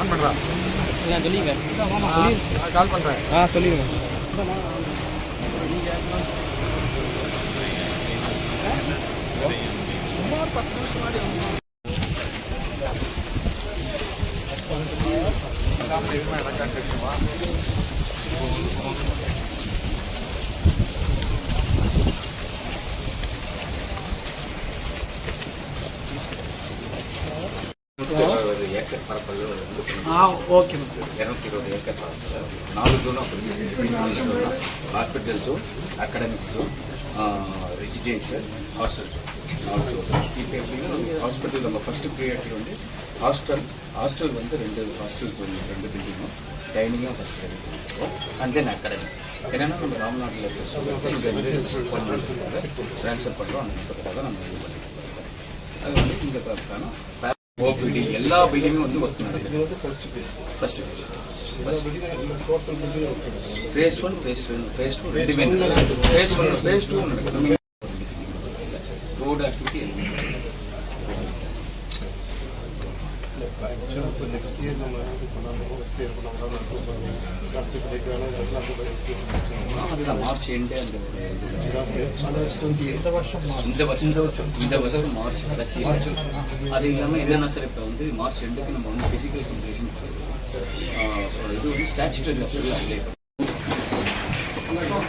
On பண்ணுறா சொல்லிங்க கால் பண்ணுறேன். சொல்லிடுங்க. சுமார் 10 நிமிஷம் முன்னாடி ஏக்கர் பரப்பளவு ஓகே சார். 220 ஏக்கர் பரப்பளவு 4 ஜோன் அப்படி hospital zone, academic zone, residential, hostel zone 4 zone. இப்போ எப்படின்னா ஹாஸ்பிட்டல் நம்ம ஃபஸ்ட்டு ப்ரியாரிட்டி வந்து ஹாஸ்டல் வந்து 2 ஹாஸ்டல் ஜோன், 2 பில்டிங்கும் டைனிங்கும் ஃபஸ்ட் கிடைக்கும். And then academic. என்னென்னா நம்ம ராம்நாட்டில் இருக்கிற ஸ்டூடெண்ட்ஸை இங்கே வந்து ட்ரான்ஸ்ஃபர் பண்ணுறோம். அந்த நோக்கத்துக்காக தான் நம்ம இது பண்ணிட்டு இருக்கோம். அது வந்து இங்கே பார்த்தோன்னா ஓபிடி எல்லா பில்டிங்கும் வந்து ஒர்க் நடக்குது. ஃபர்ஸ்ட் ஃபேஸ் ஃபேஸ் 1 ஃபேஸ் 2 ரெண்டுமே ஃபேஸ் 1 ஃபேஸ் 2 நடக்குது. ரோடு ஆக்டிவிட்டி நெக்ஸ்ட் இயர் நம்ம அதுதான் மார்ச் எண்டு. இந்த வருஷம் மார்ச் கடைசி. அது இல்லாமல் என்னென்ன சார் இப்போ வந்து மார்ச் எண்டுக்கு நம்ம வந்து ஃபிசிக்கல் கம்ப்ளீஷன் இது வந்து ஸ்டாச்சுட்டரி சொல்லி அப்ளை பண்ணுறோம்.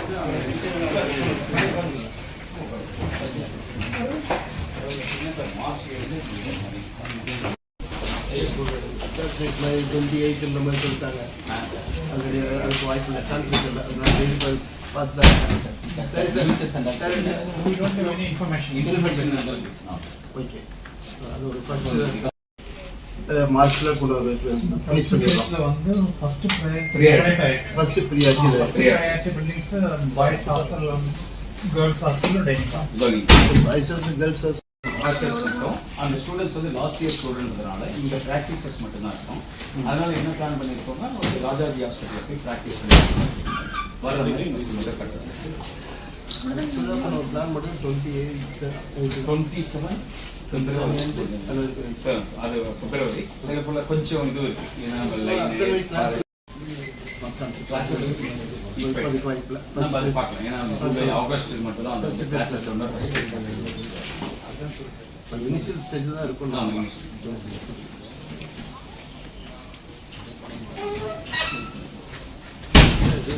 மார்ச் எண்டு 28 இந்த மாதிரி சொல்லிட்டாங்க. ஆல்ரெடி அதுக்கு வாய்ப்பு இல்லை, சான்சஸ் இல்லை. அதனால பார்த்து தான் ஓகே. அது ஒரு ஃபர்ஸ்ட் மார்ச்ல கூட ஃபினிஷ் பண்ணிடலாம். வந்து first priority buildings boys hostel, girls hostel, boys hostel, girls hostels இருக்கும். அந்த ஸ்டூடெண்ட்ஸ் வந்து லாஸ்ட் இயர் ஸ்டூடெண்ட்னால இங்கே ப்ராக்டிசஸ் மட்டும்தான் இருக்கும். அதனால என்ன பிளான் பண்ணியிருக்கோம்னா ஒரு ராஜாஜி ஹாஸ்பிட்டலில் போய் ப்ராக்டிஸ் பண்ணியிருக்கோம். வர மாதிரி முதல் கட்டுறது பிளான் மட்டும் 27 அது பிப்ரவரி. அதே போல் கொஞ்சம் இது இருக்கு. ஏன்னா நம்ம அது பார்க்கலாம். ஏன்னா ஆகஸ்ட் மட்டும் தான் அந்த கிளாஸஸ் வந்து இனிஷியல் ஸ்டேஜ் தான் இருக்கும்.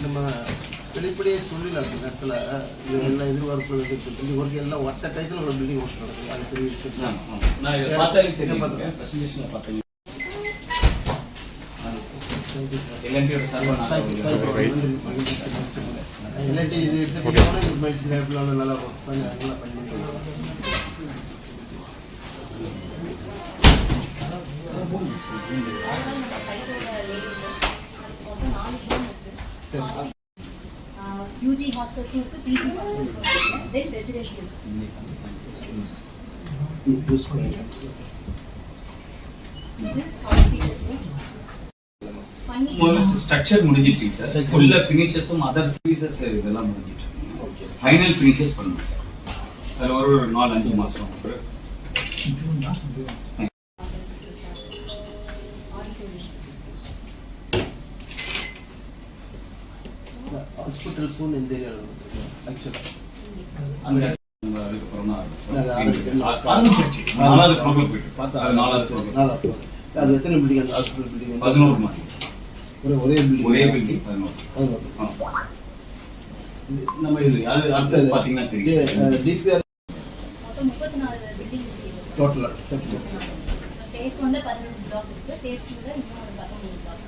நம்ம வெளிப்படையே சொல்லலாம். அந்த நேரத்தில் எல்லாம் எதிர்பார்ப்பு பில்டிங் ஒர்க் எல்லாம் ஒட்ட டைத்தில் ஒரு பில்டிங் ஒர்க் நடக்குது. அது பெரிய விஷயம். நான் இதை பார்த்தாலே தெரியும். ப்ரெசன்டேஷனில் பார்த்தீங்க எல்என்டியோட சர்வர் எல்என்டி இது எடுத்துகிட்டு நல்லா ஒர்க் பண்ணி நல்லா பண்ணி UG hostels இருக்கு, PG hostels இருக்கு, then residentials. இது ஹாஸ்பிடல்ஸ் பண்ணி ஸ்ட்ரக்சர் முடிஞ்சிட்டு சார். ஃபுல் ஃபினிஷஸும் அதர் சர்வீசஸ் இதெல்லாம் முடிஞ்சிட்டு. ஓகே. ஃபைனல் ஃபினிஷஸ் பண்ணுங்க சார். அது ஒரு 4-5 மாசம். ஜூன் தான். ஹாஸ்பிட்டல்ஸும் இந்த ஏரியாவில் ஆக்சுவலாக அந்த அதுக்கப்புறம் அது எத்தனை பில்டிங்? அந்த ஹாஸ்பிட்டல் பில்டிங் 11 மாதிரி. ஒரே பில்டிங் 11. நம்ம இது அது அடுத்தது பார்த்தீங்கன்னா தெரியும். டிபிஆர் மொத்தம் 34 பில்டிங் இருக்கு டோட்டலா. ஃபேஸ் 1ல 15 பிளாக் இருக்கு, ஃபேஸ் 2ல இன்னொரு 13 பிளாக்.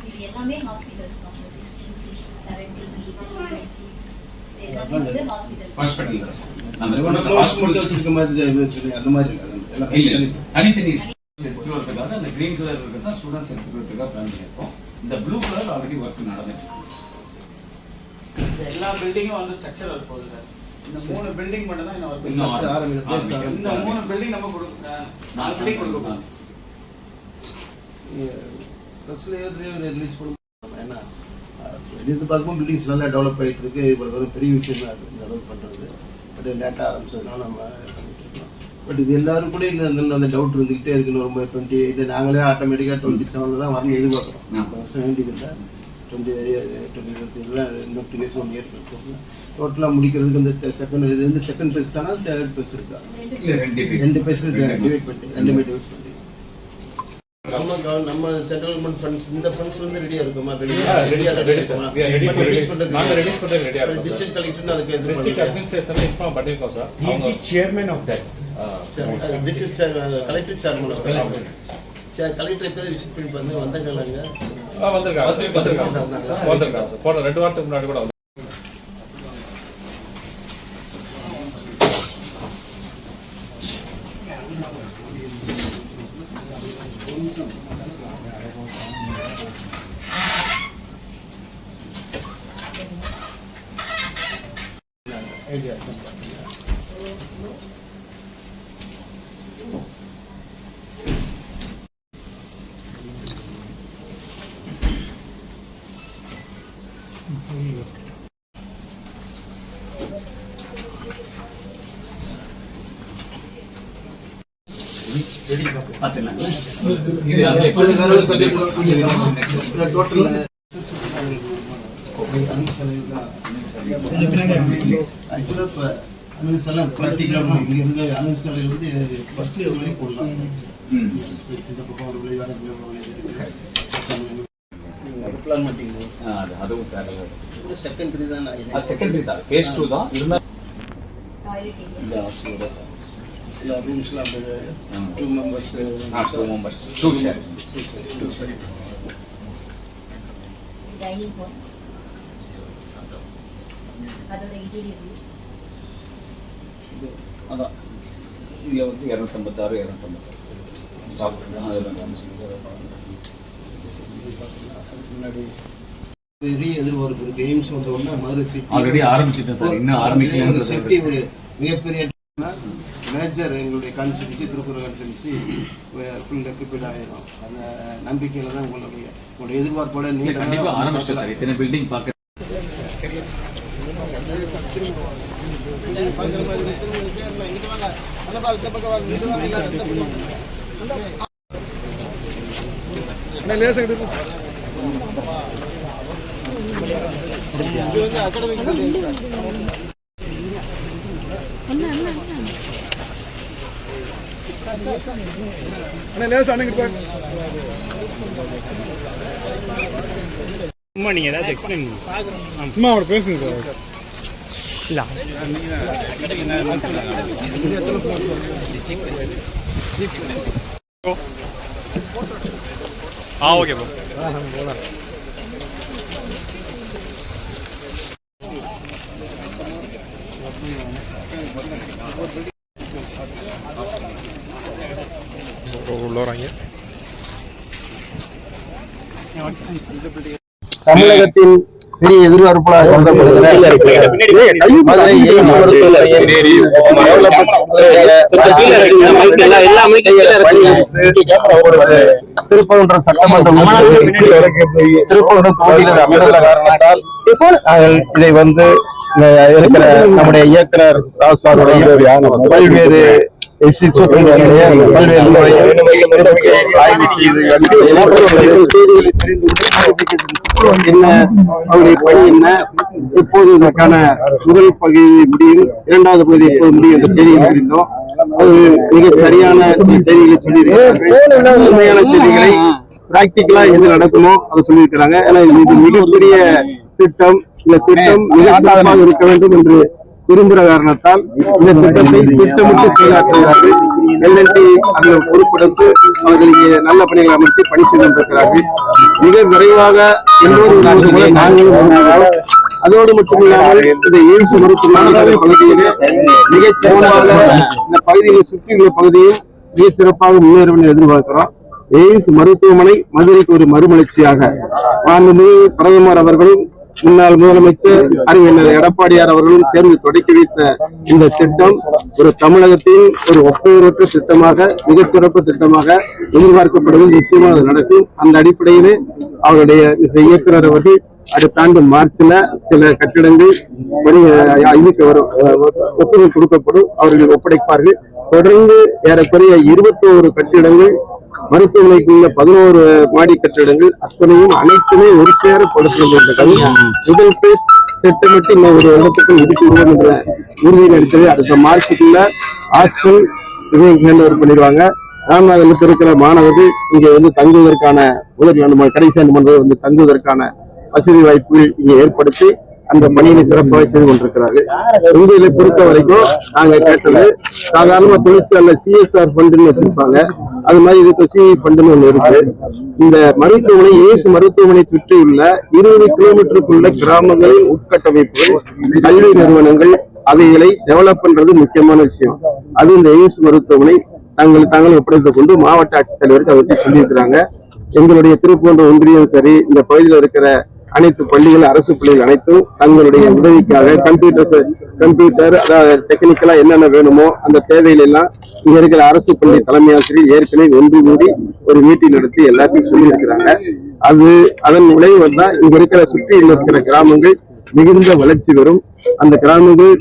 இது எல்லாமே ஹாஸ்பிடல்ஸ் தான். 16, 17, 20 எல்லாமே வந்து ஹாஸ்பிடல் தான் சார். நம்ம சொல்றது ஹாஸ்பிடல் வச்சிருக்க மாதிரி அந்த மாதிரி இல்ல, தனித்தனி செக்யூரிட்டிக்காக அந்த கிரீன் கலர் இருக்கிறது ஸ்டூடெண்ட்ஸ் செக்யூரிட்டிக்காக பிளான் பண்ணியிருக்கோம். இந்த ப்ளூ கலர் ஆல்ரெடி ஒர்க் நடந்துட்டு இருக்கு. எல்லா பில்டிங்கும் வந்து ஸ்ட்ரக்சர் ஒர்க் போகுது சார். இந்த 3 பில்டிங் மட்டும் தான் இன்னும் ஒர்க் இன்னும் ஆரம்பிக்கல. இந்த 3 பில்டிங் நம்ம கொடுக்க 4 பில்டிங் கொடுக்கணும். ஃபர்ஸ்ட்ல ரிலீஸ் பண்ணுவோம். ஏன்னா வெளியிருந்து பார்க்கும்போது பில்டிங்ஸ் நல்லா டெவலப் ஆகிட்டு இருக்கு. இவ்வளோ பெரிய விஷயம் தான் அது இந்த அளவுக்கு பண்ணுறது. பட் லேட்டாக ஆரம்பிச்சதுனால நம்ம பண்ணிட்டு இருக்கோம். பட் இது எல்லாரும் கூட அந்த டவுட் இருந்துகிட்டே இருக்கு. ரொம்ப 28 நாங்களே ஆட்டோமேட்டிக்காக 27 தான் வரணும் எதிர்பார்க்குறோம். வருஷம் வேண்டியதில்லை. 20 இன்னும் 2 years 1 year டோட்டலாக முடிக்கிறதுக்கு இந்த செகண்ட் பேஸ் தானே தேர்ட் பேஸ் இருக்கா? 2 பேஸ் டிவைட் பண்ணி 2மே டிவைட் பண்ணி நம்ம சென்ட்ரல் கவர்மெண்ட் ஃபண்ட்ஸ் இந்த ஃபண்ட்ஸ் வந்து ரெடியா இருக்குமா? டிஸ்ட்ரிக்ட் கலெக்டர் அதுக்கு டிஸ்ட்ரிக்ட் அட்மினிஸ்ட்ரேஷன்ல இன்ஃபார்ம் பண்ணிருக்கோம் சார். அவங்க chairman of that district collector chairman of collector எப்போது விசிட் பண்ணி வந்தாங்க? வந்திருக்காங்க போன 2 வாரத்துக்கு முன்னாடி கூட ஐடியா செகண்டரி தான் phase 2 தான் இருந்தா இல்ல ரூம்ஸ்ல அப்படியே 2 members 2 share டைனிங் ஹால் அதோட இன்டீரியர் வியூ அதான் இங்க வந்து 256 சாப்பிடுறோம். முன்னாடி பெரிய எதிர்பார்ப்பு இருக்கு. எய்ம்ஸ் வந்த உடனே மதுரை சிட்டி ஆல்ரெடி ஆரம்பிச்சிட்டேன் சார். இன்னும் ஆரம்பிக்கல. சிட்டி ஒரு மிகப்பெரிய மேஜர் எங்களுடைய கான்ஸ்டிட்யூன்சி திருப்பூர் கான்ஸ்டிட்யூன்சி ஃபுல் ரெக்யூபிள் ஆயிரும். அந்த நம்பிக்கையில தான் உங்களுடைய எதிர்பார்ப்போட நீங்க கண்டிப்பா ஆரம்பிச்சிட்டேன் சார். இத்தனை பில்டிங் பார்க்க நீங்க ஏதாவது எக்ஸ்பிளைன் அம்மா அவரை பேசுங்க இல்ல ஓகே ப்ரோ உள்ள வராங்க. தமிழகத்தின் பெரிய எதிர்பார்ப்புகளாக கருதப்படுகிற மதுரை எய்ம்ஸ் திருப்பரங்குன்றம் சட்டமன்றம் திருப்பரங்குன்றம் தொகுதியில் அமைந்துள்ள காரணத்தால் இதை வந்து இருக்கிற நம்முடைய இயக்குனர் ராசாருடைய பல்வேறு ஆய்வு செய்து என்ன அவருடைய பணி என்ன, எப்போது இதற்கான முதல் பகுதி முடியும், 2வது பகுதி எப்போது முடியும் என்ற செய்தியை தெரிந்தோம். அது மிக சரியான செய்திகளை சொல்லியிருக்கிறார்கள். உண்மையான செய்திகளை பிராக்டிக்கலா எது நடக்குமோ அதை சொல்லியிருக்கிறாங்க. ஏன்னா இது மிகப்பெரிய திட்டம். இந்த திட்டம் மிக சிறப்பாக இருக்க வேண்டும் என்று விரும்புகிற காரணத்தால் இந்த திட்டத்தை திட்டமிட்டு செயலாற்றுகிறார்கள். எல்என்டி அதில் பொறுப்பெடுத்து அவர்கள் இங்கே நல்ல பணிகளை அமைத்து பணி செய்திருக்கிறார்கள். மிக விரைவாக எல்லோரும் நாங்களும் அதோடு மட்டுமில்லாமல் இந்த எய்ம்ஸ் மருத்துவமனை பகுதியிலே மிகச் சிறப்பாக இந்த பகுதியை சுற்றியுள்ள பகுதியில் மிக சிறப்பாக முன்னேறும் என்று எதிர்பார்க்கிறோம். எய்ம்ஸ் மருத்துவமனை மதுரைக்கு ஒரு மறுமலர்ச்சியாக மாண்புமிகு பிரதமர் அவர்களும் முன்னாள் முதலமைச்சர் அறிஞர் எடப்பாடியார் அவர்களும் சேர்ந்து தொடக்கி வைத்த இந்த திட்டம் ஒரு தமிழகத்தின் ஒரு ஒப்பந்தற்ற திட்டமாக மிகச்சிறப்பு திட்டமாக எதிர்பார்க்கப்படுவது நிச்சயமாக அது நடக்கும். அந்த அடிப்படையிலே அவருடைய இயக்குனர் அவர்கள் அடுத்த ஆண்டு மார்ச்ல சில கட்டிடங்கள் ஒப்புதல் கொடுக்கப்படும், அவர்கள் ஒப்படைப்பார்கள். தொடர்ந்து ஏறக்குறைய 21 கட்டிடங்கள், மருத்துவமனைக்குள்ள 11 மாடி கட்டிடங்கள், அத்தனையும் அனைத்துமே ஒரு சேர கொடுக்கிறது. முதல் பேஸ் திட்டமிட்டு இன்னும் ஒரு இடத்துக்கு ஒதுக்கிடுவோம் என்ற உறுதியில் எடுத்தது. அடுத்த மார்ச்சுக்குள்ள ஹாஸ்டல் ஹேண்ட் ஓவர் பண்ணிடுவாங்க. ராமநாதனுக்கு இருக்கிற மாணவர்கள் இங்கே வந்து தங்குவதற்கான உதவி, நம்ம கடைசி வந்து தங்குவதற்கான வசதி வாய்ப்புகள் இங்கே ஏற்படுத்தி அந்த பணியை சிறப்பாக செய்து கொண்டிருக்கிறார்கள். உங்களை பொறுத்த வரைக்கும் நாங்க கேட்டது சாதாரண தொழிற்சாலை சிஎஸ்ஆர் ஃபண்டுன்னு வச்சிருப்பாங்க, அது மாதிரி இதுக்கு சிஇ ஃபண்டுன்னு ஒண்ணு இருக்கு. இந்த மருத்துவமனை எய்ம்ஸ் மருத்துவமனை சுற்றியுள்ள 20 கிலோமீட்டருக்குள்ள கிராமங்களின் உட்கட்டமைப்புகள், கல்வி நிறுவனங்கள் அவைகளை டெவலப் பண்றது முக்கியமான விஷயம். அது இந்த எய்ம்ஸ் மருத்துவமனை தாங்கள் ஒப்படைத்துக் கொண்டு மாவட்ட ஆட்சித்தலைவருக்கு அதை பற்றி சொல்லியிருக்கிறாங்க. எங்களுடைய திருப்பூர் ஒன்றியம் சரி, இந்த பகுதியில் இருக்கிற அனைத்து பள்ளிகள், அரசு பள்ளிகள் அனைத்தும் தங்களுடைய உதவிக்காக கம்ப்யூட்டர் அதாவது டெக்னிக்கலா என்னென்ன வேணுமோ அந்த தேவைகள் எல்லாம் இங்க இருக்கிற அரசு பள்ளி தலைமை ஆசிரியர் ஏற்கனவே ஒன்று கூடி ஒரு மீட்டிங் நடத்தி எல்லாத்தையும் சொல்லி இருக்கிறாங்க. அதன் விளைவு வந்தா இங்க இருக்கிற சுற்றியில் இருக்கிற கிராமங்கள் மிகுந்த வளர்ச்சி வரும். அந்த கிராமங்கள்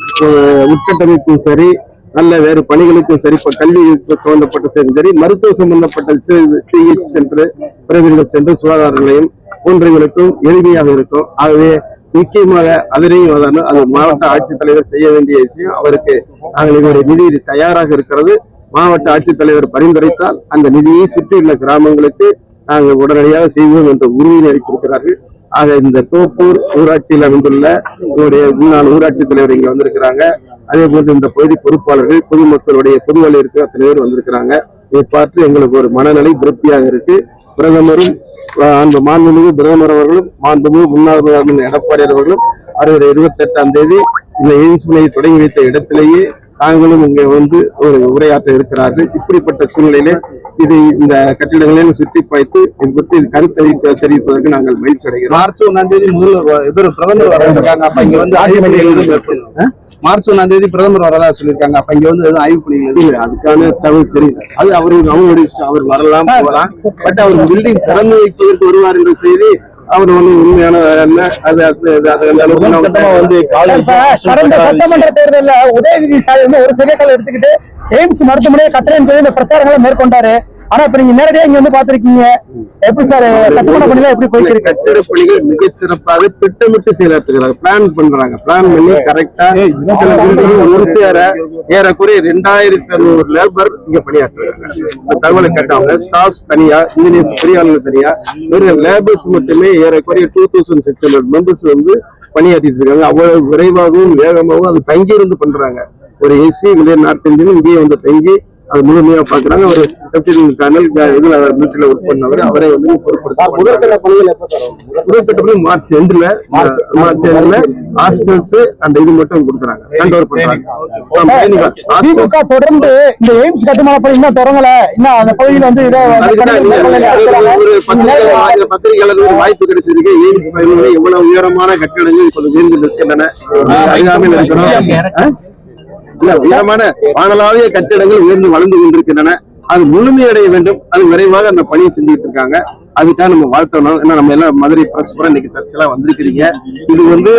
உட்கட்டமைப்பும் சரி, நல்ல வேறு பணிகளுக்கும் சரி, கல்வி சம்பந்தப்பட்ட சரி, மருத்துவ சம்பந்தப்பட்ட சிஹெச் சென்டர், பிரைவேட் சென்டர், சுகாதார நிலையம் போன்றவர்களுக்கும் எளிமையாக இருக்கும். ஆகவே முக்கியமாக அதனையும் அது மாவட்ட ஆட்சித்தலைவர் செய்ய வேண்டிய விஷயம். அவருக்கு நாங்கள் எங்களுடைய நிதி தயாராக இருக்கிறது. மாவட்ட ஆட்சித்தலைவர் பரிந்துரைத்தால் அந்த நிதியை சுற்றியுள்ள கிராமங்களுக்கு நாங்கள் உடனடியாக செய்வோம் என்று உறுதியை அளித்திருக்கிறார்கள். ஆக இந்த தோப்பூர் ஊராட்சியில் அமைந்துள்ள எங்களுடைய முன்னாள் ஊராட்சி தலைவர் இங்க வந்திருக்கிறாங்க. அதே போன்று இந்த பகுதி பொறுப்பாளர்கள், பொதுமக்களுடைய பொதுவெளி இருக்கிற அத்தனை பேர் வந்திருக்கிறாங்க. இதை பார்த்து எங்களுக்கு ஒரு மனநிலை திருப்தியாக இருக்கு. பிரதமரும் அந்த மாண்புமிகு பிரதமர் அவர்களும் மாண்புமிகு முன்னாள் முதலமைச்சர் எடப்பாடி அவர்களும் வருகிற 28ஆம் தேதி இந்த எய்ம்ஸ் முனையை தொடங்கி வைத்த இடத்திலேயே தாங்களும் இங்கே வந்து ஒரு உரையாற்ற இருக்கிறார்கள். இப்படிப்பட்ட சூழ்நிலையிலே இந்த கட்டிடங்களையும் சுற்றி பார்த்து இது பற்றி கருத்து தெரிவிப்பதற்கு நாங்கள் மகிழ்ச்சி அடைகிறோம். மார்ச் 1ஆம் தேதி பிரதமர் வர்றாங்க. அப்ப இங்க வந்து ஆய்வு பணிகள் மார்ச் 1ஆம் தேதி பிரதமர் வரதா சொல்லியிருக்காங்க. அப்ப இங்க வந்து ஆய்வு பணிகள் இல்லை, அதுக்கான தகவல் தெரியல. அது அவங்களுடைய அவர் வரலாம் போகலாம். பட் அவர் பில்டிங் திறந்து வைப்பதற்கு வருவார் என்ற செய்தி அவர் ஒண்ணு உண்மையான சட்டமன்ற தேர்தலில் உதயநிதி ஸ்டாலின் ஒரு சிறிய காலம் எடுத்துக்கிட்டு எய்ம்ஸ் மருத்துவமனையை கட்டுறேன்னு சொல்லி இந்த பிரச்சாரங்களை மேற்கொண்டாரு. ஆனா இப்ப நீங்க நேரடியா இங்க வந்து பாத்திருக்கீங்க. எப்படி சார் கட்டுமான பணிகள் எப்படி போயிருக்கு? கட்டிட பணிகள் மிக சிறப்பாக திட்டமிட்டு செயலாற்றுகிறாங்க. பிளான் பண்றாங்க. பிளான் பண்ணி கரெக்டா ஒரு சேர ஏறக்குறைய 2600 லேபர் இங்க பணியாற்றுறாங்க. தகவலை கேட்டவங்க ஸ்டாஃப்ஸ் தனியா, இன்ஜினியர் பொறியாளர்கள் தனியா, வெறும் லேபர்ஸ் மட்டுமே ஏறக்குறைய 2600 மெம்பர்ஸ் வந்து பணியாற்றிட்டு இருக்காங்க. அவ்வளவு விரைவாகவும் வேகமாகவும் அது தங்கி இருந்து பண்றாங்க. ஒரு ஏசி நார்த் இந்தியன் இங்கேயே வந்து தங்கி அது முழுமையா பாக்குறாங்க. ஒரு இதுல வீட்டுல ஒர்க் பண்ணவர் அவரே வந்து முதற்கட்ட பணிகள் மார்ச் எண்டுல ஹாஸ்டல்ஸ் அந்த இது மட்டும் கொடுக்குறாங்க, ஹேண்ட் ஓவர் பண்றாங்க. தொடர்ந்து இந்த எய்ம்ஸ் கட்டுமான பணி இன்னும் தொடங்கல. இன்னும் அந்த பகுதியில் வந்து ஒரு பத்திரிகையாளர் ஒரு வாய்ப்பு கிடைச்சிருக்கு. எய்ம்ஸ் பணிகள் எவ்வளவு உயரமான கட்டிடங்கள் இப்போது உயர்ந்து நிற்கின்றன. அருகாமையில் இருக்கிறோம். உயரமான வானளாவிய கட்டிடங்கள் உயர்ந்து வளர்ந்து கொண்டிருக்கின்றன. அது முழுமையடைய வேண்டும். அது விரைவாக அந்த பணியை செஞ்சுட்டு இருக்காங்க. அதுக்காக நம்ம வாழ்த்தணும். ஏன்னா நம்ம எல்லாம் மதுரை பிரசுரம் இன்னைக்கு தற்செயலா வந்திருக்கிறீங்க. இது வந்து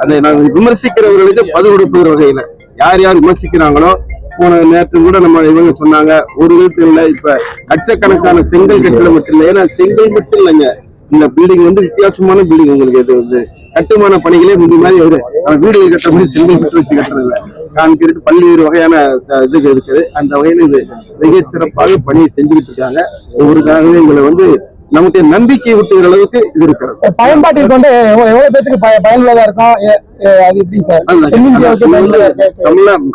அதை நாங்கள் விமர்சிக்கிறவர்களுக்கு பதில் கொடுப்பது வகையில யார் யார் விமர்சிக்கிறாங்களோ, போன நேரத்தில் கூட நம்ம இவங்க சொன்னாங்க ஒரு விதத்தில் இல்லை, இப்ப லட்சக்கணக்கான செங்கல் கட்டிடம் மட்டும் இல்லை. ஏன்னா செங்கல் மட்டும் இல்லைங்க, இந்த பில்டிங் வந்து வித்தியாசமான பில்டிங். உங்களுக்கு இது வந்து கட்டுமான பணிகளே முந்தைய மாதிரி வீடு கட்டுற மாதிரி செங்கல் கட்டு வச்சு கட்டுறது இல்லை. கான்கிரீட் பல்வேறு வகையான இது இருக்குது. அந்த வகையில் இது மிக சிறப்பாக பணியை செஞ்சுக்கிட்டு இருக்காங்க. ஒவ்வொருக்காகவே எங்களை வந்து நமக்கு நம்பிக்கை ஊட்டுகிற அளவுக்கு இது இருக்கிறது. பயன்பாட்டிற்கு வந்து எவ்வளவு பேருக்கு பயனுள்ளதா இருக்கும்?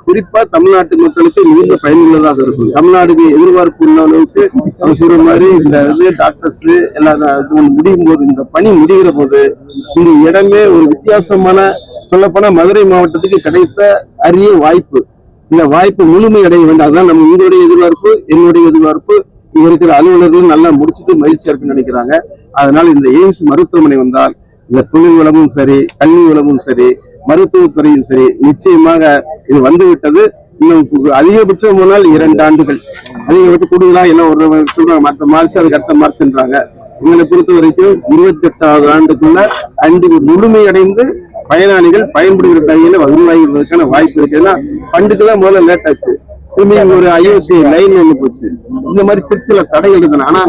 குறிப்பா தமிழ்நாட்டு மக்களுக்கு மிகுந்த பயனுள்ளதாக இருக்கும். தமிழ்நாடுக்கு எதிர்பார்ப்பு உள்ள அளவுக்கு நம்ம சொல்ற மாதிரி இந்த டாக்டர்ஸ் எல்லாம் முடியும் போது, இந்த பணி முடிகிற போது இந்த இடமே ஒரு வித்தியாசமான, சொல்லப்போனா மதுரை மாவட்டத்துக்கு கிடைத்த அரிய வாய்ப்பு. இந்த வாய்ப்பு முழுமையடைய வேண்டும். அதுதான் நம்ம உங்களுடைய எதிர்பார்ப்பு, என்னுடைய எதிர்பார்ப்பு. இங்க இருக்கிற அலுவலர்கள் நல்லா முடிச்சுட்டு மகிழ்ச்சியா இருக்குன்னு நினைக்கிறாங்க. அதனால இந்த எய்ம்ஸ் மருத்துவமனை வந்தால் இந்த தொழில் வளமும் சரி, கல்வி வளமும் சரி, மருத்துவத்துறையும் சரி, நிச்சயமாக இது வந்துவிட்டது. இன்னும் அதிகபட்சம் போனால் 2 ஆண்டுகள், அதிகபட்சம் கூடுதலா எல்லாம் ஒரு சொல்றாங்க. மற்ற மார்ச் அதுக்கு அடுத்த மார்ச்ன்றாங்க. எங்களை பொறுத்த வரைக்கும் 28வது ஆண்டுக்குள்ள முழுமையடைந்து பயனாளிகள் பயன்படுகிற தகையில வருவாய்க்கான வாய்ப்பு இருக்கு. ஏன்னா பண்டுக்கெல்லாம் முதல்ல லேட் ஆச்சு. திரும்பி ஒரு ஐஓசி லைன் ஒண்ணு போச்சு. இந்த மாதிரி சில தடைகள் இருந்தன. ஆனா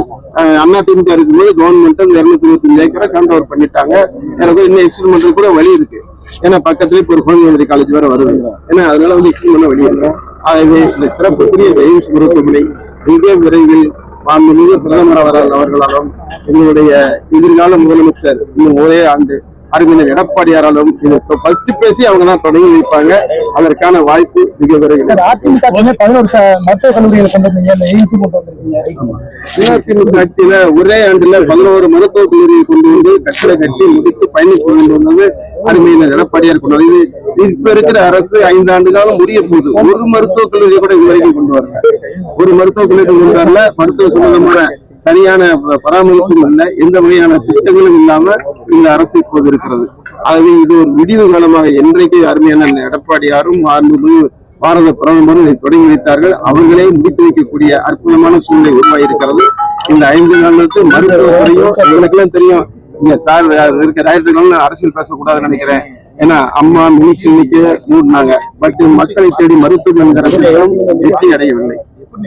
அதிமுக இருக்கும்போது கவர்மெண்ட் 225 ஏக்கரை கவுண்ட் ஓவர் பண்ணிட்டாங்க. எனக்கு இன்னும் எக்ஸ்டெண்ட் பண்றது கூட வழி இருக்கு. ஏன்னா பக்கத்துல இப்போ ஒரு குழந்தை காலேஜ் வேற வருது. ஏன்னா அதனால எக்ஸ்டெண்ட் பண்ண வழி இருக்கு. ஆகவே இந்த சிறப்புக்குரிய எய்ம்ஸ் மருத்துவமனை மிக விரைவில் மாண்புமிகு பிரதமர் அவர்களாலும் எங்களுடைய எதிர்கால முதலமைச்சர் இன்னும் ஒரே ஆண்டு அறிஞர் எடப்பாடியாராலும் இது ஃபர்ஸ்ட் பேசி அவங்க தான் தொடங்கி வைப்பாங்க. அதற்கான வாய்ப்பு மிக விரைவில். அதிமுக 11 மருத்துவக் கல்லூரிகளை கொண்டு வந்தீங்க, இந்த எய்ம்ஸ் கொண்டு வந்திருக்கீங்க. அதிமுக ஆட்சியில ஒரே ஆண்டுல 11 மருத்துவக் கல்லூரியை கொண்டு வந்து கட்டட கட்டி முடித்து பயணித்து கொண்டு வந்தது அறிஞர் எடப்பாடியார் கொண்டு வந்து. இப்ப இருக்கிற அரசு 5 ஆண்டு காலம் முடிய போகுது. ஒரு மருத்துவக் கல்லூரியை கூட இதுவரைக்கும் கொண்டு வரல. ஒரு மருத்துவக் கல்லூரி கொண்டு வரல. மருத்துவ சம்பந்தமான சரியான பராமரிப்பும் இல்லை, எந்த வகையான திட்டங்களும் இல்லாம இந்த அரசு இப்போது இருக்கிறது. ஆகவே இது ஒரு விடிவு காலமாக என்றைக்கு அருமையான எடப்பாடியாரும் பாரத பிரதமரும் இதை தொடங்கி வைத்தார்கள். அவர்களே முடித்து வைக்கக்கூடிய அற்புதமான சூழ்நிலை உருவாகி இந்த 5 நாளுக்கு மருத்துவத்துறையும் உங்களுக்கு எல்லாம் தெரியும். இங்க சார் இருக்க டாக்டர்கள் அரசியல் பேசக்கூடாதுன்னு நினைக்கிறேன். ஏன்னா அம்மா மினி கிளினிக்கு மூடினாங்க. பட் மக்களை தேடி மருத்துவம் வெற்றி அடையவில்லை.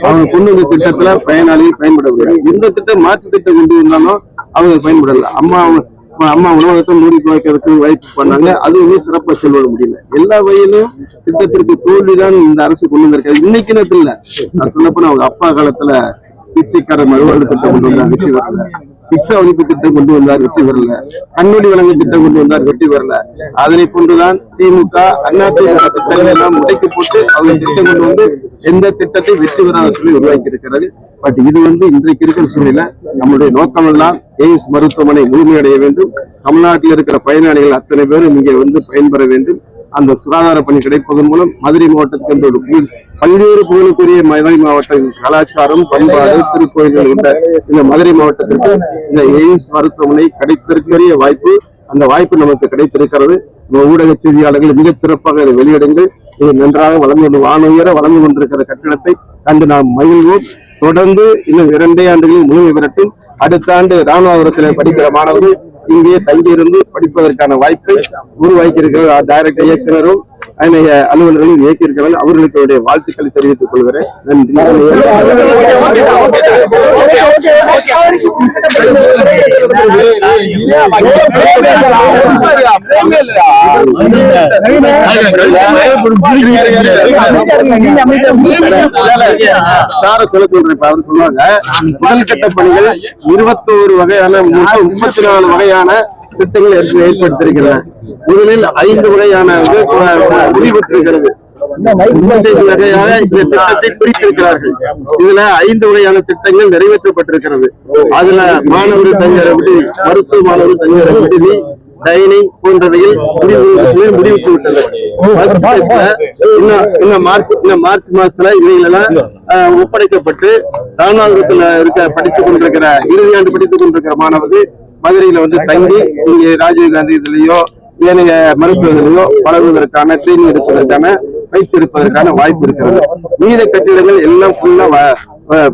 அவங்க கொண்டு வந்த திட்டத்துல பயனாளிகள் பயன்படவில்லை. எந்த திட்டம் மாற்று திட்டம் கொண்டு வந்தாலும் அவங்க பயன்படல. அம்மா உணவகத்தை மூடி வைக்கிறதுக்கு வாய்ப்பு பண்ணாங்க. அதுவுமே சிறப்பாக செல்வத முடியல. எல்லா வகையிலும் திட்டத்திற்கு தோல்விதான் இந்த அரசு கொண்டு வந்திருக்காரு. இன்னைக்கு நேரத்துல இல்ல, நான் சொல்லப்போனா அவங்க அப்பா காலத்துல பிச்சைக்கார மறுவாழ்வு திட்டம் கொண்டு வந்தார், வெற்றி வரல. பிக்ஷா ஒழிப்பு திட்டம் கொண்டு வந்தார், வெற்றி வரல. கண்ணொலி வழங்கு திட்டம் கொண்டு வந்தார், வெற்றி வரல. அதனை கொண்டுதான் திமுக அதிமுக திட்டங்கள் எல்லாம் முடைக்கு போட்டு அவங்க திட்டம் கொண்டு வந்து எந்த திட்டத்தை வெற்றி பெறாத சொல்லி உருவாக்கி இருக்கிறது. பட் இது இன்றைக்கு இருக்கிற சூழ்நிலை. நம்முடைய நோக்கம் எல்லாம் எய்ம்ஸ் மருத்துவமனை முழுமையடைய வேண்டும். தமிழ்நாட்டில் இருக்கிற பயனாளிகள் அத்தனை பேரும் இங்கே பயன்பெற வேண்டும். அந்த சுகாதார பணி கிடைப்பதன் மூலம் மதுரை மாவட்டத்திற்கு பல்வேறு புகழுக்குரிய மதுரை மாவட்ட கலாச்சாரம், பண்பாடு, திருக்கோயில்கள் உள்ள இந்த மதுரை மாவட்டத்திற்கு இந்த எய்ம்ஸ் மருத்துவமனை கிடைத்திருக்கிற வாய்ப்பு, அந்த வாய்ப்பு நமக்கு கிடைத்திருக்கிறது. ஊடக செய்தியாளர்கள் மிகச் சிறப்பாக இதை வெளியிடுங்கள். இது நன்றாக வளர்ந்து வானுயர வளர்ந்து கொண்டிருக்கிற கட்டிடத்தை கண்டு நாம் மகிழ்வோம். தொடர்ந்து இன்னும் 2 ஆண்டுகளில் முழுமை பெறட்டும். அடுத்த ஆண்டு ராமநாதபுரத்தில் படிக்கிற மாணவர்கள் இங்கே தங்கியிருந்து படிப்பதற்கான வாய்ப்பை உருவாக்கி இருக்கிற டைரக்டர் இயக்குனரும் அலுவலர்களும் இயக்கியிருக்கிறார்கள். அவர்களுக்கு வாழ்த்துக்களை தெரிவித்துக் கொள்கிறேன். நன்றி. சார சொல்ல சொல்றேன். அவர் சொல்லுவாங்க, முதல் கட்ட பணிகள் 21 வகையான 34 வகையான திட்டங்கள் ஏற்படுத்தியிருக்கிறார். முதலில் 5 வகையான முடிவெற்றிருக்கிறது. வகையாக இந்த திட்டத்தை குறிப்பிட்டிருக்கிறார்கள். இதுல 5 வகையான திட்டங்கள் நிறைவேற்றப்பட்டிருக்கிறது. அதுல மாணவர்கள் தங்குற விடுதி, மருத்துவ மாணவர்கள் தங்குற விடுதி, டைனிங் போன்றவையில் முடிவுக்கு விட்டது. மார்ச் மாசத்துல இவைகளெல்லாம் ஒப்படைக்கப்பட்டு ராமநாதபுரத்துல படித்துக் கொண்டிருக்கிற இறுதியாண்டு படித்துக் கொண்டிருக்கிற மாணவர்கள் மதுரையில தங்கி இங்கே ராஜீவ்காந்தி இதுலயோ ஏனைய மருத்துவத்திலேயோ பழகுவதற்கான ட்ரெயினிங் எடுப்பதற்கான பயிற்சி எடுப்பதற்கான வாய்ப்பு இருக்கிறது. மீத கட்டிடங்கள் எல்லாம் ஃபுல்லா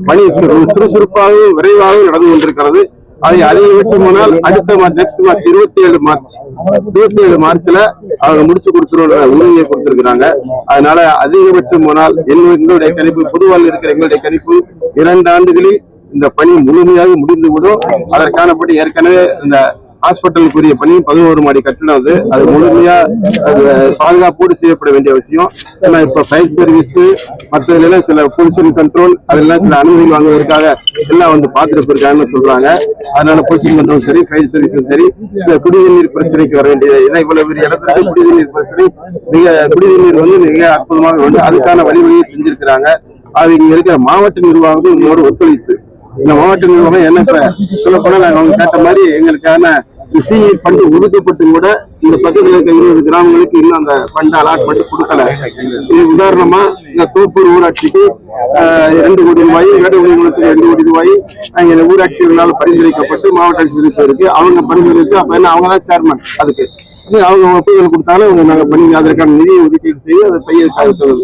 பணி சுறுசுறுப்பாகவும் விரைவாகவும் நடந்து கொண்டிருக்கிறது. அதை அதிகபட்சம் போனால் அடுத்த நெக்ஸ்ட் மார்ச் 27 மார்ச்ல அவங்க முடிச்சு கொடுத்துருவோம் உறுதியை கொடுத்திருக்கிறாங்க. அதனால அதிகபட்சம் போனால் எங்களுடைய கணிப்பு, பொதுவாக இருக்கிற எங்களுடைய கணிப்பு 2 ஆண்டுகளில் இந்த பணி முழுமையாக முடிந்துவிடும். அதற்கானபடி ஏற்கனவே இந்த ஹாஸ்பிட்டலுக்குரிய பணி 11 மாடி கட்டிடம் அது முழுமையா பாதுகாப்போடு செய்யப்பட வேண்டிய அவசியம். ஏன்னா இப்ப ஃபயர் சர்வீஸ் மற்றதுல சில பொல்யூஷன் கண்ட்ரோல் அதெல்லாம் சில அனுமதிகள் வாங்குவதற்காக எல்லாம் பார்த்துட்டு இருக்காங்கன்னு சொல்றாங்க. அதனால பொல்யூஷன் கண்ட்ரோல் சரி, ஃபயர் சர்வீஸும் சரி, இந்த குடிநீர் பிரச்சனைக்கு வர வேண்டியது. ஏன்னா இவ்வளவு பெரிய இடத்துல குடிநீர் பிரச்சனை குடிநீர் மிக அற்புதமாக வேண்டும். அதுக்கான வழிவகையை செஞ்சிருக்கிறாங்க. அது இங்க இருக்கிற மாவட்ட நிர்வாகம் இதோடு ஒத்துழைத்து இந்த மாவட்ட நிர்வாகம் என்ன சொல்ல போனா நாங்க அவங்க கேட்ட மாதிரி எங்களுக்கான சிஇ ஃபண்ட் ஒதுக்கப்பட்டு கூட இந்த பக்கத்தில் இருக்க 20 கிராமங்களுக்கு இன்னும் அந்த ஃபண்ட் அலாட்மெண்ட் கொடுக்கல. இது உதாரணமா இந்த தோப்பூர் ஊராட்சிக்கு 2 கோடி ரூபாய், வேடகுடிமலத்துக்கு 2 கோடி ரூபாய் அங்க ஊராட்சிகளால் பரிந்துரைக்கப்பட்டு மாவட்ட ஆட்சியருக்கு இருக்கு. அவங்க பரிந்துரைத்து அப்ப என்ன அவங்க தான் சேர்மன். அதுக்கு அவங்க ஒப்புதல் கொடுத்தாலும் நாங்க பண்ணி அதற்கான நிதியை ஒதுக்கீடு செய்து அதை பைய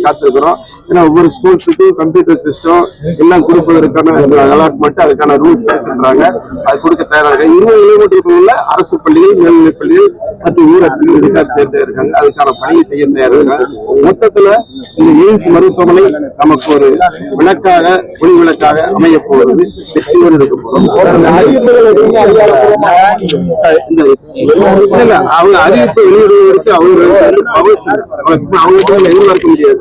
காத்திருக்கிறோம். ஏன்னா ஒவ்வொரு ஸ்கூல்ஸுக்கும் கம்ப்யூட்டர் சிஸ்டம் எல்லாம் கொடுப்பதற்கான அலாட்மெண்ட் அதுக்கான ரூல்ஸ் இருக்கின்றாங்க. அது கொடுக்க தயாராக 20 கிலோமீட்டருக்குள்ள உள்ள அரசு பள்ளிகள், மேல்நிலைப் பள்ளிகள் மற்றும் ஊராட்சிகள் இதுக்காக இருக்காங்க. அதுக்கான பணியை செய்ய தயாராக மொத்தத்துல இந்த எய்ம்ஸ் மருத்துவமனை நமக்கு ஒரு விளக்காக ஒளி விளக்காக அமைய போகிறது. அவங்க அறிவிப்பை வெளியிடுவதற்கு அவங்க எதிர்பார்க்க முடியாது.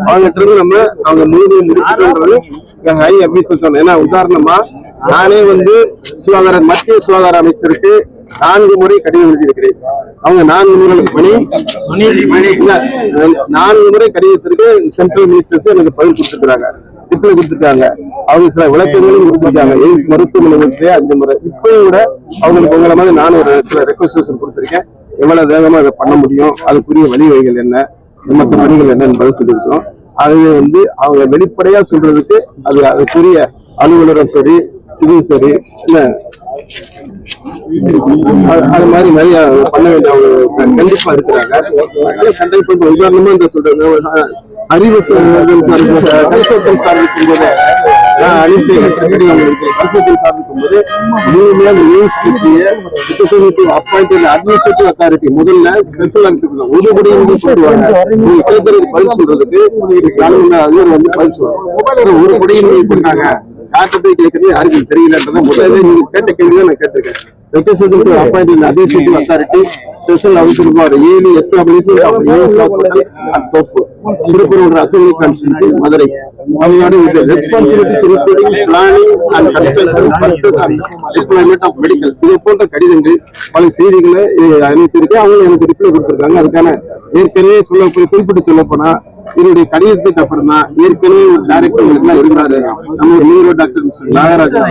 அவங்ககிட்ட இருந்து நம்ம அவங்க முழுமையை முடிச்சுன்றது ஹை அபிஷியல் சொன்னேன். ஏன்னா உதாரணமா நானே மத்திய சுகாதார அமைச்சருக்கு 4 முறை கடிதம் எழுதியிருக்கிறேன். அவங்க 4 முறைகளுக்கு 4 முறை கடிதத்திற்கு சென்ட்ரல் மினிஸ்டர்ஸ் எனக்கு பதில் கொடுத்துருக்காங்க, ரிப்ளை கொடுத்துருக்காங்க. அவங்க சில விளக்கங்களும் கொடுத்துருக்காங்க. எய்ம்ஸ் மருத்துவமனை 5 முறை. இப்பயும் கூட அவங்களுக்கு உங்களை மாதிரி நான் ஒரு சில ரெக்வஸ்டேஷன் கொடுத்துருக்கேன். எவ்வளவு வேகமா அதை பண்ண முடியும், அதுக்குரிய வழிவகைகள் என்ன, மற்ற பணிகள் என்ன என்பதை சொல்லியிருக்கோம். அது அவங்க வெளிப்படையா சொல்றதுக்கு அதுக்குரிய அலுவலரும் சரி, இதுவும் சரி, அது மாதிரி நிறைய பண்ண வேண்டிய அவங்க கண்டிப்பா இருக்கிறாங்க. உதாரணமா இந்த சொல்றாங்க அறிவு பரிசோத்தம் சார்பிக்கும் போது பரிசோத்தம் சார்பிக்கும் போது அப்பாயிண்டட் அட்மினிஸ்ட்ரேட்டிவ் அத்தாரிட்டி முதல்ல ஸ்பெஷல் ஆஃபீஸர் ஒதுபடியும் சொல்லுவாங்க. நீங்க கேட்கறதுக்கு பதில் சொல்றதுக்கு அதிபர் பதில் சொல்லுவாங்க. ஒரு படியும் பண்ணாங்க யார்கிட்ட போய் கேட்கறது யாருக்கும் தெரியலன்றத முதல்ல நீங்க கேட்ட கேள்விதான் நான் கேட்டிருக்கேன். appointed administrative authority, special officer for yearly establishment of units of at Topu, Tirupur Assembly Constituency, Madurai. With the responsibilities including planning and construction, purchase and deployment of medical. இது போன்ற கடிதங்கள் பல செய்திகளை அனுப்பியிருக்கேன். அவங்க எனக்கு ரிப்ளை கொடுத்திருக்காங்க. அதுக்கான ஏற்கனவே குறிப்பிட்டு சொல்ல போனா இதனுடைய கடிதத்துக்கு அப்புறம் தான் ஏற்கனவே ஒரு டைரக்டர் இருந்தாரு. நம்ம ஒரு நியூரோ டாக்டர் நாகராஜன்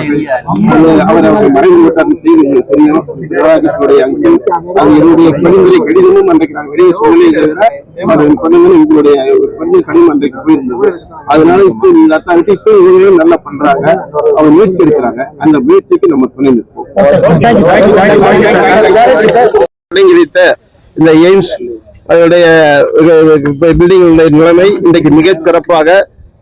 அவர் மறைவு விட்டார் செய்தி உங்களுக்கு தெரியும். அங்கிள் அது என்னுடைய பணிமுறை கடிதமும் அன்றைக்கு நாங்கள் வெளியே சொல்லலை பண்ணுங்கன்னு எங்களுடைய கொஞ்சம் கடிதம் அன்றைக்கு போயிருந்தது. அதனால இப்போ இந்த அத்தாரிட்டி இப்போ இவங்களும் நல்லா பண்றாங்க. அவங்க முயற்சி எடுக்கிறாங்க. அந்த முயற்சிக்கு நம்ம துணை நிற்போம். தொடங்கி வைத்த இந்த எய்ம்ஸ் அதனுடைய பில்டிங்களுடைய நிலைமை இன்றைக்கு மிகச் சிறப்பாக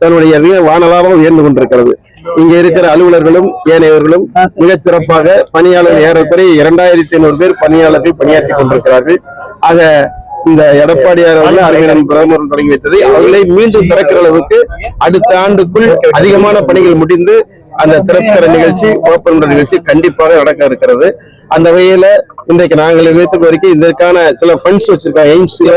தன்னுடைய வானலாக உயர்ந்து கொண்டிருக்கிறது. இங்க இருக்கிற அலுவலர்களும் ஏனையவர்களும் மிகச் சிறப்பாக பணியாளர்கள் ஏறக்குறைய 2500 பேர் பணியாளர்கள் பணியாற்றி கொண்டிருக்கிறார்கள். ஆக இந்த எடப்பாடியார் அவர்கள் அறிவியல் பிரதமர் தொடங்கி வைத்ததை அவர்களை மீண்டும் திறக்கிற அளவுக்கு அடுத்த ஆண்டுக்குள் அதிகமான பணிகள் முடிந்து அந்த திறக்கிற நிகழ்ச்சி ஓப்பன் நிகழ்ச்சி கண்டிப்பாக நடக்க இருக்கிறது. அந்த வகையில இன்றைக்கு நாங்கள் வைத்த வரைக்கும் இதற்கான சில ஃபண்ட்ஸ் வச்சிருக்கோம். எய்ம்ஸ்ல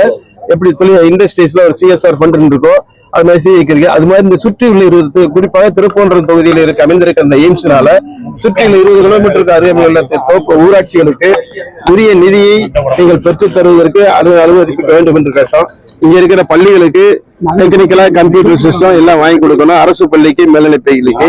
எப்படி தொழில் இண்டஸ்ட்ரீஸ்ல ஒரு CSR ஃபண்ட் இருக்கோ அது மாதிரி செய்திருக்கு. அது மாதிரி இந்த சுற்றி உள்ள 20 குறிப்பாக திருப்பூர் தொகுதியில் அமைந்திருக்க அந்த எய்ம்ஸ்னால சுற்றி உள்ள 20 கிலோமீட்டருக்கு அருகாமையில் ஊராட்சிகளுக்கு உரிய நிதியை நீங்கள் பெற்றுத் தருவதற்கு அனுமதிக்க வேண்டும் என்று கேட்டோம். இங்க இருக்கிற பள்ளிகளுக்கு டெக்னிக்கலா கம்ப்யூட்டர் சிஸ்டம் எல்லாம் வாங்கி கொடுக்கணும். அரசு பள்ளிக்கு மேல்நிலை பள்ளிக்கு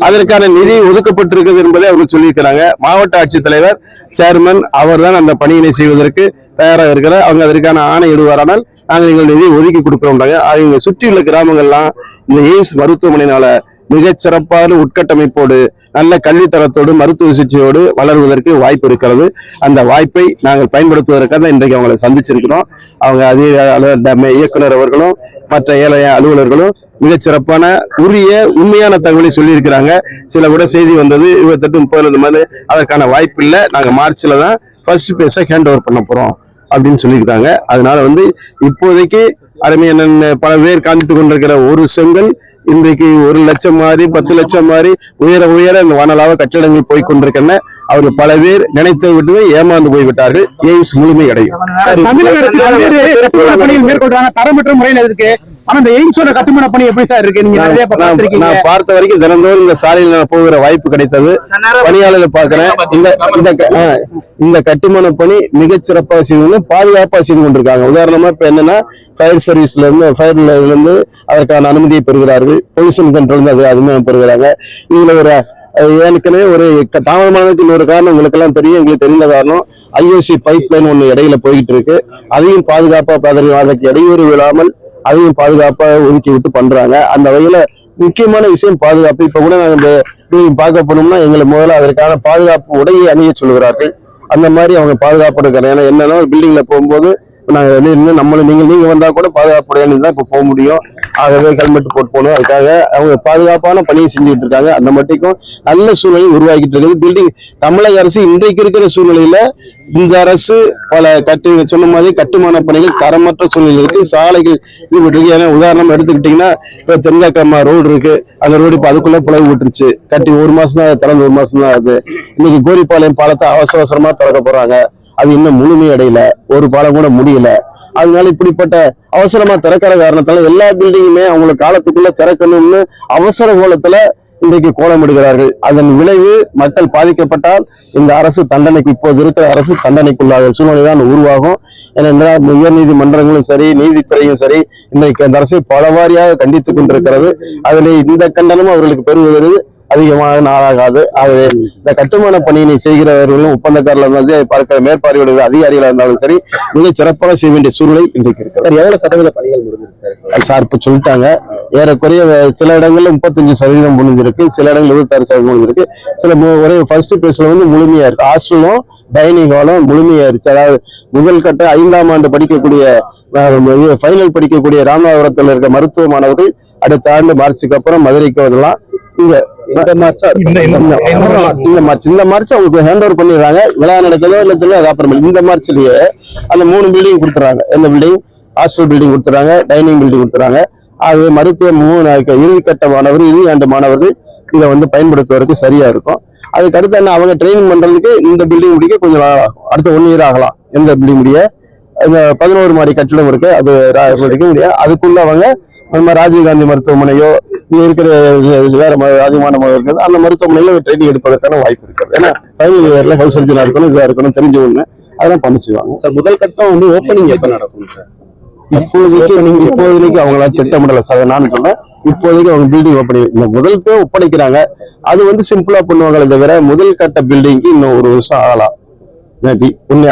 அதற்கான நிதி ஒதுக்கப்பட்டிருக்கிறது என்பதை அவர்கள் சொல்லியிருக்கிறாங்க. மாவட்ட ஆட்சித்தலைவர் சேர்மன் அவர் தான் அந்த பணியினை செய்வதற்கு தயாராக இருக்கிறார். அவங்க அதற்கான ஆணை இடுவாரானால் நாங்கள் எங்கள் நிதியை ஒதுக்கி கொடுக்கிறோம். அவங்க சுற்றியுள்ள கிராமங்கள்லாம் இந்த எய்ம்ஸ் மருத்துவமனையினால மிகச் சிறப்பான உட்கட்டமைப்போடு நல்ல கல்வித்தரத்தோடு மருத்துவ சிகிச்சையோடு வளர்வதற்கு வாய்ப்பு இருக்கிறது. அந்த வாய்ப்பை நாங்கள் பயன்படுத்துவதற்காக இன்றைக்கு அவங்களை சந்திச்சிருக்கிறோம். அவங்க அதிக இயக்குனர் அவர்களும் மற்ற ஏழைய அலுவலர்களும் மிகச் சிறப்பான உரிய உண்மையான தகவலை சொல்லியிருக்கிறாங்க. சில கூட செய்தி வந்தது 28-30 மாதிரி அதற்கான வாய்ப்பு இல்லை, நாங்கள் மார்ச்ல தான் ஃபர்ஸ்ட் பேஸை ஹேண்ட் ஓவர் பண்ண போறோம் அப்படின்னு சொல்லியிருக்காங்க. அதனால இப்போதைக்கு அருமையான பல பேர் காண்பித்துக் கொண்டிருக்கிற ஒரு செங்கல் இன்றைக்கு 1 லட்சம் மாறி 10 லட்சம் மாறி உயர உயர இந்த வானலாக கட்டிடங்கள் போய் கொண்டிருக்கின்றன. அவர்கள் பல பேர் நினைத்து விட்டு ஏமாந்து போய்விட்டார்கள். எய்ம்ஸ் முழுமை அடையும். மேற்கொள்றாங்க தரமற்ற முறையில் இருக்கு. ஆனா இந்த எய்ம்ஸோட கட்டுமான பணி எப்படி சார் இருக்கு? நீங்க நான் பார்த்த வரைக்கும் தினந்தோறும் இந்த சாலையில் நான் போகிற வாய்ப்பு கிடைத்தது. பணியாளர்கள் பார்க்கிறேன். இந்த கட்டுமான பணி மிகச் சிறப்பாக செய்து பாதுகாப்பாக செய்து கொண்டிருக்காங்க. உதாரணமா இப்ப என்னன்னா ஃபயர் சர்வீஸ்ல இருந்து அதற்கான அனுமதியை பெறுகிறார்கள். பொல்யூஷன் கண்ட்ரோல் அதுமே பெறுகிறாங்க. இதுல ஒரு ஏற்கனவே ஒரு தாமதமானதுக்கு இன்னொரு காரணம் உங்களுக்கு எல்லாம் தெரியும், எங்களுக்கு தெரிந்த காரணம் IOC பைப் லைன் ஒண்ணு இடையில போயிட்டு இருக்கு. அதையும் பாதுகாப்பா அதற்கு இடையூறு விழாமல் அதையும் பாதுகாப்பா ஒதுக்கி விட்டு பண்றாங்க. அந்த வகையில முக்கியமான விஷயம் பாதுகாப்பு. இப்ப கூட நாங்க பார்க்க போனோம்னா எங்களை முதல்ல அதற்கான பாதுகாப்பு உடையை அணிய சொல்கிறார்கள். அந்த மாதிரி அவங்க பாதுகாப்பு இருக்கிறாங்க. ஏன்னா என்னன்னா பில்டிங்ல போகும்போது நாங்கள் வெளியே இருந்து நீங்க வந்தா கூட பாதுகாப்புடையான்னு தான் இப்போ போக முடியும். ஆகவே ஹெல்மெட் போட்டு போகணும். அதுக்காக அவங்க பாதுகாப்பான பணியை செஞ்சுட்டு இருக்காங்க. அந்த மட்டுக்கும் நல்ல சூழ்நிலை உருவாக்கிட்டு இருக்குது. பில்டிங் தமிழக அரசு இன்றைக்கு இருக்கிற சூழ்நிலையில இந்த அரசு பல சொன்ன மாதிரி கட்டுமான பணிகள் தரமற்ற சூழ்நிலை இருக்கு. சாலைகள் இருக்கு. ஏன்னா உதாரணம் எடுத்துக்கிட்டீங்கன்னா இப்போ தென்காக்கம்மா ரோடு இருக்கு. அந்த ரோடு இப்போ அதுக்குள்ள பிளவு விட்டுருச்சு. கட்டி 1 மாசம் தான் திறந்து 1 மாசம் தான் ஆகுது. இன்னைக்கு கோரிப்பாளையம் பாலத்தை அவசரமா திறக்க போறாங்க. அது இன்னும் முழுமையடையல. ஒரு பாலம் கூட முடியல. அதனால இப்படிப்பட்ட அவசரமா திறக்கிற காரணத்தால எல்லா பில்டிங்குமே அவங்களுக்கு காலத்துக்குள்ள திறக்கணும்னு அவசர கோலத்துல இன்றைக்கு கோலமிடுகிறார்கள். அதன் விளைவு மக்கள் பாதிக்கப்பட்டால் இந்த அரசு தண்டனைக்கு இப்போது இருக்கிற அரசு தண்டனைக்குள்ளாக சூழ்நிலைதான் உருவாகும். ஏனென்றால் உயர் நீதிமன்றங்களும் சரி நீதித்துறையும் சரி இன்றைக்கு அந்த அரசை பலவாரியாக கண்டித்துக் கொண்டிருக்கிறது. அதில் இந்த கண்டனமும் அவர்களுக்கு பெறுவது அதிகமாக நாளாகாது. ஆகவே இந்த கட்டுமான பணியினை செய்கிறவர்களும் ஒப்பந்தக்காரர்கள் வந்து பார்க்கிற மேற்பார்வையிடுகிற அதிகாரிகளாக இருந்தாலும் சரி மிக சிறப்பாக செய்ய வேண்டிய சூழ்நிலை இன்றைக்கு இருக்கு. எவ்வளவு சதவீத பணிகள் முடிஞ்சிருக்கு சார்? இப்ப சொல்லிட்டாங்க. ஏறக்குறைய சில இடங்கள்ல 35% முடிஞ்சிருக்கு, சில இடங்கள் 26% முடிஞ்சிருக்கு. சில ஒரே ஃபர்ஸ்ட் பேஸ்ல வந்து முழுமையா இருக்கு. ஹாஸ்டலும் டைனிங் ஹாலும் முழுமையா இருந்துச்சு. அதாவது முதல் கட்ட 5ஆம் ஆண்டு படிக்கக்கூடிய ஃபைனல் படிக்கக்கூடிய ராமநாதபுரத்தில் இருக்க மருத்துவ மாணவர்கள் அடுத்த ஆண்டு மார்ச்சுக்கு அப்புறம் மதுரைக்கு வரலாம். இந்த மார்ச் அவங்களுக்கு ஹேண்ட் ஓவர் பண்ணிடுறாங்க. விழா நடக்குதோ இல்லை அது அப்புறமேல இந்த மார்ச்லயே அந்த 3 பில்டிங் கொடுத்துறாங்க. எந்த பில்டிங்? ஹாஸ்டல் பில்டிங் கொடுத்துறாங்க, டைனிங் பில்டிங் கொடுத்துறாங்க. ஆகவே மருத்துவ இறுதிக்கட்ட மாணவர்கள் இறுதி ஆண்டு மாணவர்கள் இதை வந்து பயன்படுத்துவதற்கு சரியா இருக்கும். அதுக்கு அடுத்து என்ன அவங்க ட்ரைனிங் பண்றதுக்கு இந்த பில்டிங் முடிக்க கொஞ்சம் நாள் ஆகும். அடுத்த 1 இயர் ஆகலாம். எந்த பில்டிங் முடிய 11 மாடி கட்டிடம் இருக்கு. அது முடிக்க முடியாது. அதுக்குள்ள அவங்க நம்ம ராஜீவ்காந்தி மருத்துவமனையோ இங்க இருக்கிற வேற அதிகமான இருக்குது அந்த மருத்துவமனையில ட்ரைனிங் எடுப்பதற்கான வாய்ப்பு இருக்குது. ஏன்னா ஃபைனல் இயர்ல ஹவுஸ் சர்ஜனா இருக்கணும், இதா இருக்கணும், தெரிஞ்ச ஒண்ணு அதெல்லாம் பண்ணிச்சுவாங்க. சார் முதல் கட்டம் வந்து ஓப்பனிங் எப்ப நடக்கும் சார்? இப்போதைக்கு அவங்களால திட்டமிடல சார். நான் சொன்னேன் இப்போதைக்கு அவங்க பில்டிங் ஓப்பனிங் இந்த முதல் பேர் ஒப்படைக்கிறாங்க. அது வந்து சிம்பிளா பண்ணுவாங்களே தவிர முதல் கட்ட பில்டிங்க்கு இன்னும் 1 வருஷம் ஆகலாம்.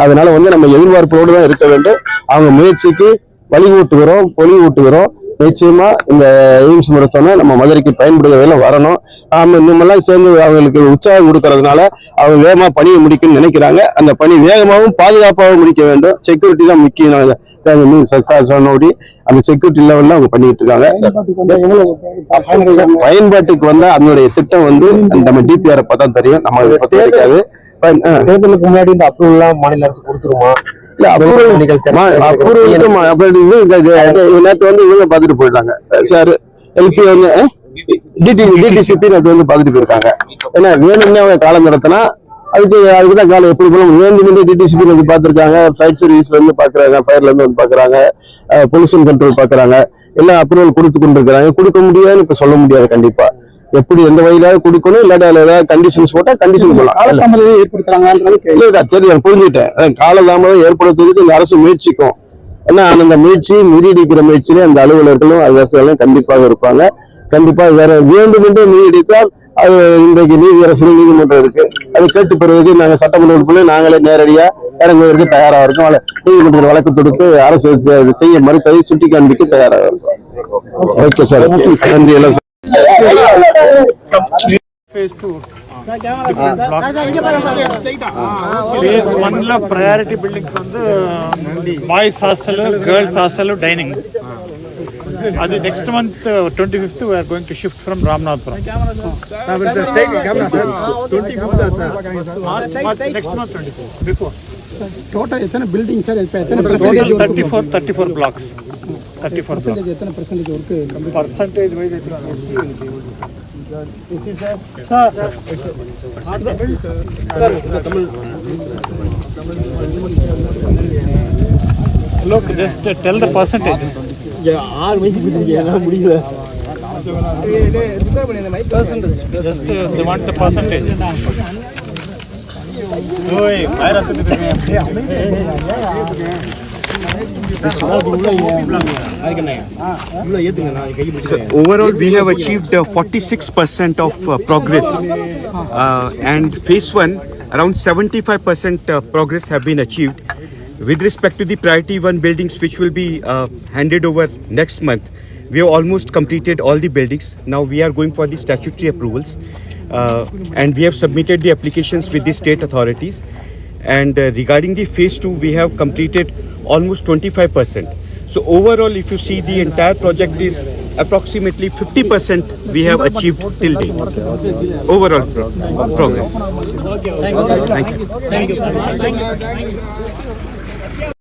அதனால வந்து நம்ம எதிர்பார்ப்போடு தான் இருக்க வேண்டும். அவங்க முயற்சிக்கு வழிகூட்டுகிறோம், பொலிவூட்டுகிறோம். நிச்சயமா இந்த எய்ம்ஸ் மருத்துவமனை நம்ம மதுரைக்கு பயன்படுவதில் வரணும். நாம இன்னுமெல்லாம் சேர்ந்து அவங்களுக்கு உற்சாகம் கொடுக்கறதுனால அவங்க வேகமா பணியை முடிக்கணும்னு நினைக்கிறாங்க. அந்த பணி வேகமாகவும் பாதுகாப்பாகவும் முடிக்க வேண்டும். செக்யூரிட்டி தான் முக்கியம். சொன்னபடி அந்த செக்யூரிட்டி லெவல்ல அவங்க பண்ணிட்டு இருக்காங்க. பயன்பாட்டுக்கு வந்தா அதனுடைய திட்டம் வந்து நம்ம டிபிஆர் பார்த்தா தெரியும். நம்ம பத்தி இருக்காது. தேர்தலுக்கு முன்னாடி இந்த அப்ரூவல் மாநில அரசு கொடுத்துருமா? நேற்று வந்து இவங்க பாத்துட்டு போயிட்டாங்க சார். எல்பி வந்து டிடிசிபி நேற்று வந்து பாத்துட்டு போயிருக்காங்க. ஏன்னா வேணும்னே அவங்க காலம் நடத்தினா அதுக்குதான் காலம் எப்படி போகணும். வேண்டுமென்றே டிடிசிபி வந்து பாத்துருக்காங்க, ஃபயர் சர்வீஸ்ல இருந்து பாக்குறாங்க, ஃபயர்ல இருந்து வந்து பாக்குறாங்க, பொல்யூஷன் கண்ட்ரோல் பாக்குறாங்க. எல்லாம் அப்ரூவல் கொடுத்து கொண்டு இருக்கிறாங்க. கொடுக்க முடியாதுன்னு இப்ப சொல்ல முடியாது. கண்டிப்பா எப்படி எந்த வகையிலாவது கொடுக்கணும், இல்லாட்டா ஏதாவது கண்டிஷன்ஸ் போட்டா கண்டிஷன் போடலாம். சரி புரிஞ்சுட்டேன். காலதாமதம் ஏற்படுத்துறதுக்கு இந்த அரசு முயற்சிக்கும். ஏன்னா அந்த முயற்சி முறியடிக்கிற முயற்சியிலே அந்த அலுவலர்களும் அரசுகளும் கண்டிப்பாக இருப்பாங்க. கண்டிப்பா வேற வேண்டுமென்றே முறியடித்தால் அது இன்றைக்கு நீதி அரசு நீதிமன்றம் இருக்கு. அது கேட்டு பெறுவதற்கு நாங்க சட்டமன்றத்துக்குள்ளே நாங்களே நேரடியா இறங்குவதற்கு தயாராக இருக்கும். நீதிமன்றத்தில் வழக்கு தொடுத்து அரசு செய்ய மறுத்ததை சுட்டி காண்பிக்க தயாராக இருக்கும். ஓகே சார், நன்றி. எல்லாம் Phase 2. Phase 1 priority buildings வந்து boys hostel, girls hostel, dining. அது next month 25th we are going to shift from Ramanathapuram. Next month 24 before. Total எத்தனை பில்டிங் சார்? எத்தனை 34 blocks. 34 blocks. எத்தனை percentage work? Percentage wise look, just tell the percentages. 6 வயசு கொடுத்துருக்கீங்க முடியல. Just they want the percentage. Overall, we have achieved 46% of progress, and phase 1, around 75% progress have been achieved. With respect to the priority 1 buildings, which will be handed over next month, we have almost completed all the buildings. Now we are going for the statutory approvals, and we have submitted the applications with the state authorities. And regarding the phase 2, we have completed almost 25%. So overall, if you see, the entire project is approximately 50% we have achieved till date. Overall progress. Thank you.